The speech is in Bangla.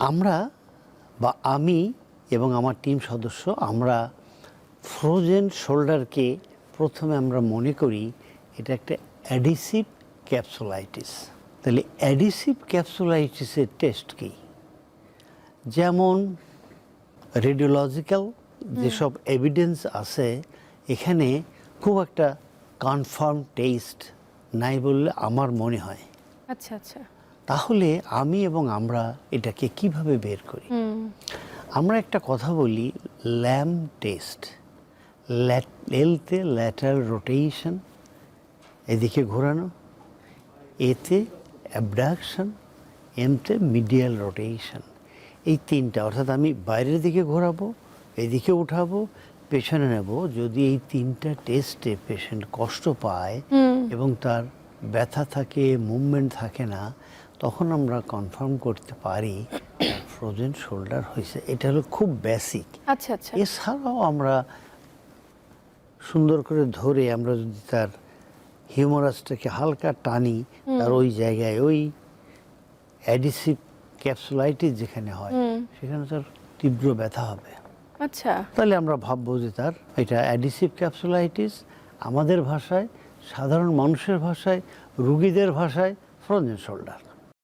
আমরা বা আমি এবং আমার টিম সদস্য আমরা ফ্রোজেন শোল্ডারকে প্রথমে আমরা মনে করি এটা একটা অ্যাডিসিভ ক্যাপসুলাইটিস। তাহলে অ্যাডিসিভ ক্যাপসুলাইটিসের টেস্ট কী? যেমন রেডিওলজিক্যাল যেসব এভিডেন্স আছে এখানে খুব একটা কনফার্ম টেস্ট নাই বললে আমার মনে হয়। আচ্ছা আচ্ছা। তাহলে আমি এবং আমরা এটাকে কিভাবে বের করি? আমরা একটা কথা বলি ল্যাম টেস্ট। এলতে ল্যাটারাল রোটেশন, এদিকে ঘোরানো, এতে অ্যাবডাকশন, এমতে মিডিয়াল রোটেশন। এই তিনটা, অর্থাৎ আমি বাইরের দিকে ঘোরাবো, এদিকে উঠাবো, পেছনে নেব। যদি এই তিনটা টেস্টে পেশেন্ট কষ্ট পায় এবং তার ব্যথা থাকে, মুভমেন্ট থাকে না, তখন আমরা কনফার্ম করতে পারি ফ্রোজেন শোল্ডার হয়েছে। এটা হলো খুব বেসিক। আচ্ছা আচ্ছা। এছাড়াও আমরা সুন্দর করে ধরে আমরা যদি তার হিউমারাসটাকে হালকা টানি, তার ওই জায়গায় ওই অ্যাডিসিভ ক্যাপসুলাইটিস যেখানে হয় সেখানে তার তীব্র ব্যথা হবে। আচ্ছা। তাহলে আমরা ভাববো যে তার এটা অ্যাডিসিভ ক্যাপসুলাইটিস। আমাদের ভাষায়, সাধারণ মানুষের ভাষায়, রুগীদের ভাষায় ফ্রোজেন শোল্ডার।